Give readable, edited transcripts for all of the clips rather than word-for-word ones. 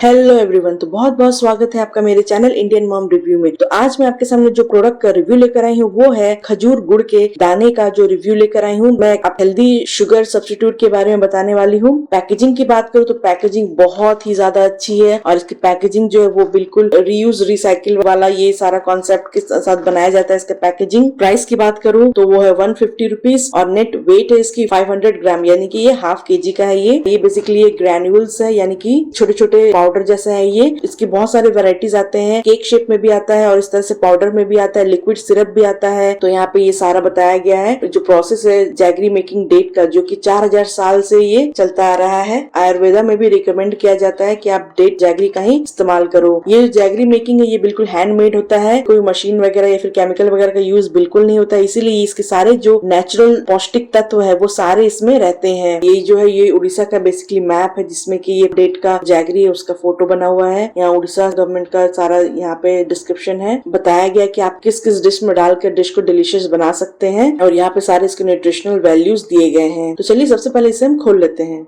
Hello everyone. तो बहुत बहुत स्वागत है आपका मेरे चैनल इंडियन मॉम रिव्यू में। तो आज मैं आपके सामने जो प्रोडक्ट का रिव्यू लेकर आई हूँ वो है खजूर गुड़ के दाने का जो रिव्यू लेकर आई हूँ। मैं हेल्दी शुगर सब्स्टिट्यूट के बारे में बताने वाली हूँ। पैकेजिंग की बात करूँ तो पैकेजिंग बहुत ही ज्यादा अच्छी है और इसकी पैकेजिंग जो है वो बिल्कुल रीयूज रिसाइकिल वाला ये सारा कॉन्सेप्ट के साथ बनाया जाता है। इसका पैकेजिंग प्राइस की बात करूँ तो वो है 150 रुपीज और नेट वेट है इसकी 500 ग्राम, यानी कि ये हाफ केजी का है। ये बेसिकली ये ग्रैन्यूल्स है, यानी कि छोटे छोटे पाउडर जैसा है। ये इसकी बहुत सारे वेराइटीज आते हैं, केक शेप में भी आता है और इस तरह से पाउडर में भी आता है, लिक्विड सिरप भी आता है। तो यहाँ पे ये सारा बताया गया है जो प्रोसेस है जैगरी मेकिंग डेट का, जो कि 4000 साल से ये चलता आ रहा है। आयुर्वेदा में भी रिकमेंड किया जाता है कि आप डेट जैगरी का ही इस्तेमाल करो। ये जैगरी मेकिंग है ये बिल्कुल हैंडमेड होता है, कोई मशीन वगैरह या फिर केमिकल वगैरह का यूज बिल्कुल नहीं होता है। इसीलिए इसके सारे जो नेचुरल पौष्टिक तत्व है वो सारे इसमें रहते हैं। ये जो है ये उड़ीसा का बेसिकली मैप है जिसमें कि ये डेट का जैगरी है उसका फोटो बना हुआ है। यहाँ उड़ीसा गवर्नमेंट का सारा यहाँ पे डिस्क्रिप्शन है, बताया गया कि आप किस किस डिश में डालकर डिश को डिलीशियस बना सकते हैं और यहाँ पे सारे इसके न्यूट्रिशनल वैल्यूज दिए गए हैं। तो चलिए सबसे पहले इसे हम खोल लेते हैं।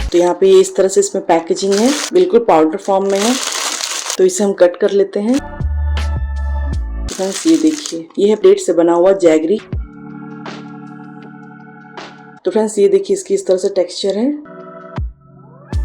तो यहाँ पे इस तरह से इसमें पैकेजिंग है, बिल्कुल पाउडर फॉर्म में है। तो इसे हम कट कर लेते हैं। तो ये देखिए ये है डेट से बना हुआ जैगरी। तो फ्रेंड्स ये देखिए इसकी इस तरह से टेक्सचर है।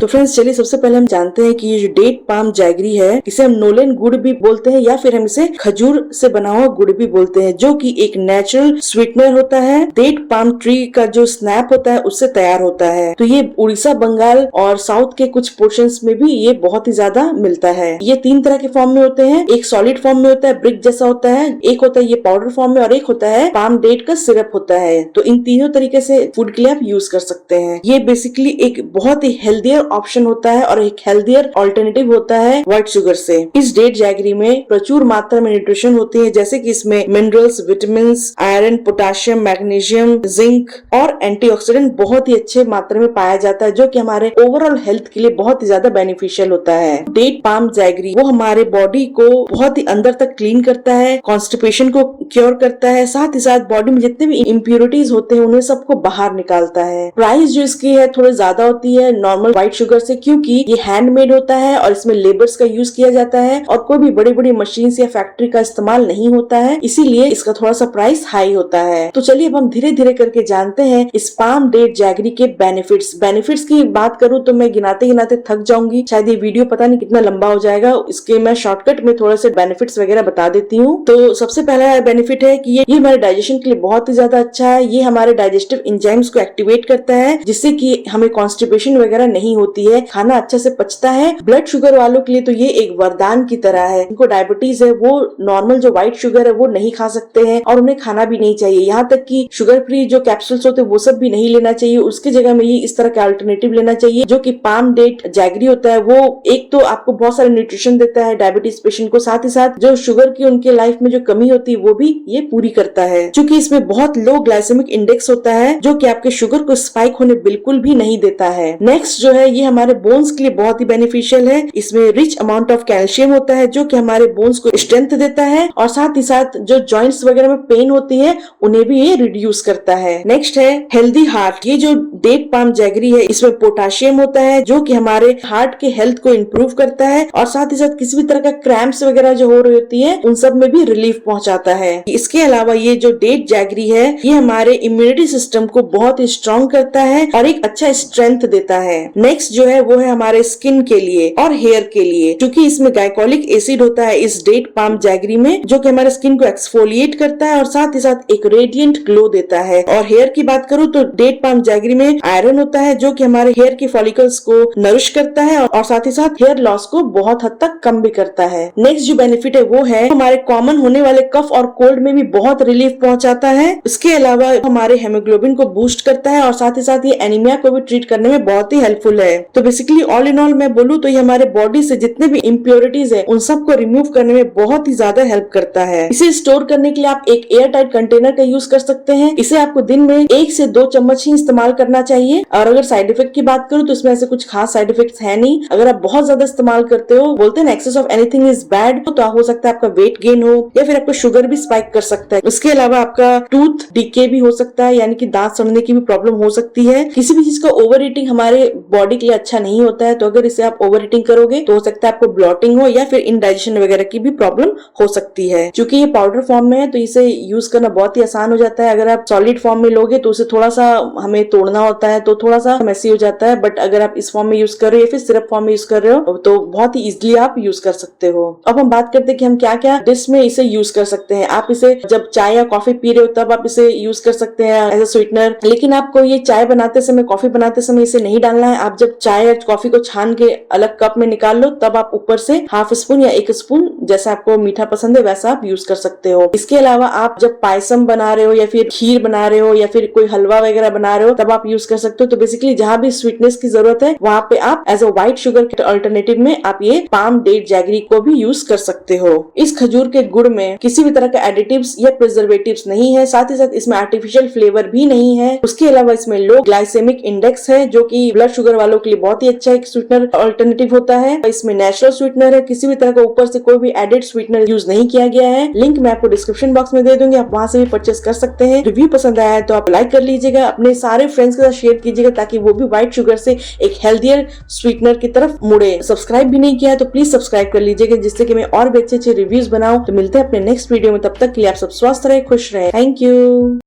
तो फ्रेंड्स चलिए सबसे पहले हम जानते हैं कि ये जो डेट पाम जैगरी है इसे हम नोलेन गुड़ भी बोलते हैं या फिर हम इसे खजूर से बना हुआ गुड़ भी बोलते हैं, जो कि एक नेचुरल स्वीटनर होता है। डेट पाम ट्री का जो स्नैप होता है उससे तैयार होता है। तो ये उड़ीसा, बंगाल और साउथ के कुछ पोर्शंस में भी ये बहुत ही ज्यादा मिलता है। ये 3 तरह के फॉर्म में होते हैं, एक सॉलिड फॉर्म में होता है, ब्रिक जैसा होता है, एक होता है ये पाउडर फॉर्म में और एक होता है पाम डेट का सिरप होता है। तो इन तीनों तरीके से फूड के लिए आप यूज कर सकते हैं। ये बेसिकली एक बहुत ही हेल्दियर ऑप्शन होता है और एक हेल्दियर ऑल्टरनेटिव होता है व्हाइट शुगर से। इस डेट जैगरी में प्रचुर मात्रा में न्यूट्रिशन होती है, जैसे कि इसमें minerals, vitamins, iron, potassium, magnesium, zinc और एंटीऑक्सीडेंट बहुत ही अच्छे मात्रा में पाया जाता है, जो कि हमारे ओवरऑल हेल्थ के लिए बहुत ही ज्यादा बेनिफिशियल होता है। डेट पाम जैगरी वो हमारे बॉडी को बहुत ही अंदर तक क्लीन करता है, कॉन्स्टिपेशन को क्योर करता है, साथ ही साथ बॉडी में जितने भी इम्प्योरिटीज होते हैं उन्हें सबको बाहर निकालता है। प्राइस जो इसकी है थोड़ी ज्यादा होती है नॉर्मल व्हाइट शुगर से, क्योंकि ये हैंडमेड होता है और इसमें लेबर्स का यूज किया जाता है और कोई भी बड़ी बड़ी मशीन या फैक्ट्री का इस्तेमाल नहीं होता है, इसीलिए इसका थोड़ा सा प्राइस हाई होता है। तो चलिए अब हम धीरे धीरे करके जानते हैं इस पाम डेट जैगरी के बेनिफिट्स की बात करूं तो मैं गिनाते गिनाते थक जाऊंगी, शायद ये वीडियो पता नहीं कितना लंबा हो जाएगा। इसके मैं शॉर्टकट में थोड़े से बेनिफिट्स वगैरह बता देती हूँ। तो सबसे पहला बेनिफिट है कि ये हमारे डाइजेशन के लिए बहुत ही ज्यादा अच्छा है। ये हमारे डाइजेस्टिव एंजाइम्स को एक्टिवेट करता है, जिससे कि हमें कॉन्स्टिपेशन वगैरह नहीं होती है, खाना अच्छा से पचता है। ब्लड शुगर वालों के लिए तो ये एक वरदान की तरह है। इनको डायबिटीज है वो नॉर्मल जो व्हाइट शुगर है वो नहीं खा सकते हैं और उन्हें खाना भी नहीं चाहिए। यहाँ तक कि शुगर फ्री जो कैप्सूल्स होते हैं वो सब भी नहीं लेना चाहिए, उसकी जगह में ये इस तरह का अल्टरनेटिव लेना चाहिए जो कि पाम डेट जैगरी होता है। वो एक तो आपको बहुत सारे न्यूट्रिशन देता है डायबिटीज पेशेंट को, साथ ही साथ जो शुगर की उनके लाइफ में जो कमी होती है वो भी ये पूरी करता है। क्योंकि इसमें बहुत लो ग्लाइसेमिक इंडेक्स होता है जो कि आपके शुगर को स्पाइक होने बिल्कुल भी नहीं देता है। नेक्स्ट जो है ये हमारे बोन्स के लिए बहुत ही बेनिफिशियल है। इसमें रिच अमाउंट ऑफ कैल्शियम होता है जो कि हमारे बोन्स को स्ट्रेंथ देता है और साथ ही साथ जो जॉइंट्स वगैरह में पेन होती है उन्हें भी ये रिड्यूस करता है। नेक्स्ट है हेल्दी हार्ट। ये जो डेट पाम जैगरी है इसमें पोटेशियम होता है जो कि हमारे हार्ट के हेल्थ को इम्प्रूव करता है और साथ ही साथ किसी भी तरह का क्रैम्प्स वगैरह जो हो रही होती है उन सब में भी रिलीफ पहुंचाता है। इसके अलावा ये जो डेट जैगरी है ये हमारे इम्यूनिटी सिस्टम को बहुत ही स्ट्रॉन्ग करता है और एक अच्छा स्ट्रेंथ देता है। नेक्स्ट जो है वो है हमारे स्किन के लिए और हेयर के लिए, क्योंकि इसमें ग्लाइकोलिक एसिड होता है इस डेट पाम जैगरी में, जो कि हमारे स्किन को एक्सफोलिएट करता है और साथ ही साथ एक रेडिएंट ग्लो देता है। और हेयर की बात करूँ तो डेट पाम जैगरी में आयरन होता है जो कि हमारे हेयर की फॉलिकल्स को नरिश करता है और साथ ही साथ हेयर लॉस को बहुत हद तक कम भी करता है। नेक्स्ट जो बेनिफिट है वो है हमारे कॉमन होने वाले कफ और कोल्ड में भी बहुत रिलीफ पहुंचाता है। इसके अलावा हमारे हेमोग्लोबिन को बूस्ट करता है और साथ ही साथ ये एनीमिया को भी ट्रीट करने में बहुत ही हेल्पफुल है। तो बेसिकली ऑल इन ऑल मैं बोलूँ तो ये हमारे बॉडी से जितने भी इम्प्योरिटीज है उन सबको रिमूव करने में बहुत ही ज्यादा हेल्प करता है। इसे स्टोर करने के लिए आप एक एयर टाइट कंटेनर का यूज कर सकते हैं। इसे आपको दिन में 1 से 2 चम्मच ही इस्तेमाल करना चाहिए। और अगर साइड इफेक्ट की बात करूँ तो इसमें ऐसे कुछ खास साइड इफेक्ट है नहीं। अगर आप बहुत ज्यादा इस्तेमाल करते हो, बोलते हैं excess of anything is bad, तो हो सकता है आपका वेट गेन हो या फिर आपको शुगर भी स्पाइक स्पाइक कर सकता है। इसके अलावा आपका टूथ डीके भी हो सकता है, यानी कि दांत सड़ने की भी प्रॉब्लम हो सकती है। किसी भी चीज का ओवर ईटिंग हमारे बॉडी के लिए अच्छा नहीं होता है, तो अगर इसे आप ओवर ईटिंग करोगे तो हो सकता है आपको ब्लॉटिंग हो या फिर इंडाइजेशन वगैरह की भी प्रॉब्लम हो सकती है। क्योंकि ये पाउडर फॉर्म में है तो इसे यूज करना बहुत ही आसान हो जाता है। अगर आप सॉलिड फॉर्म में लोगे तो उसे थोड़ा सा हमें तोड़ना होता है, तो थोड़ा सा मैसी हो जाता है। बट अगर आप इस फॉर्म में यूज कर रहे हो या फिर सिरप फॉर्म में यूज कर रहे हो तो बहुत ही इजिली आप यूज कर सकते हो। अब हम बात करते हैं कि हम क्या क्या डिश में इसे यूज कर सकते हैं। आप इसे जब चाय या कॉफी पी रहे हो तब आप इसे यूज कर सकते हैं एज ए स्वीटनर। लेकिन आपको ये चाय बनाते समय, कॉफी बनाते समय इसे नहीं डालना है। आप जब चाय या कॉफी को छान के अलग कप में निकाल लो तब आप ऊपर से हाफ स्पून या 1 स्पून, जैसा आपको मीठा पसंद है वैसा आप यूज कर सकते हो। इसके अलावा आप जब पायसम बना रहे हो या फिर खीर बना रहे हो या फिर कोई हलवा वगैरह बना रहे हो तब आप यूज कर सकते हो। तो बेसिकली जहां भी स्वीटनेस की जरूरत है वहां पे आप एज अ व्हाइट शुगर के अल्टरनेटिव में आप ये पाम डेट जैगरी को भी यूज कर सकते हो। इस खजूर के गुड़ में किसी भी तरह का एडिटिव्स या प्रिजर्वेटिव्स नहीं है, साथ ही साथ इसमें आर्टिफिशियल फ्लेवर भी नहीं है। उसके अलावा इसमें लो ग्लाइसेमिक इंडेक्स है जो कि ब्लड शुगर वालों के लिए बहुत ही अच्छा एक स्वीटनर अल्टरनेटिव होता है। इसमें नेचुरल स्वीटनर है, किसी भी तरह का ऊपर से कोई भी एडेड स्वीटनर यूज नहीं किया गया है। लिंक मैं आपको डिस्क्रिप्शन बॉक्स में दे दूंगी, आप वहां से भी परचेस कर सकते हैं। रिव्यू पसंद आया है तो आप लाइक कर लीजिएगा, अपने सारे फ्रेंड्स के साथ शेयर कीजिएगा ताकि वो भी व्हाइट शुगर से एक हेल्थियर स्वीटनर की तरफ मुड़े। सब्सक्राइब भी नहीं किया है तो प्लीज सब्सक्राइब कर लीजिएगा जिससे कि मैं और भी अच्छे अच्छे रिव्यूज बनाऊं। तो मिलते हैं अपने नेक्स्ट वीडियो में, तब तक के लिए आप सब स्वस्थ रहे, खुश रहे। Thank you.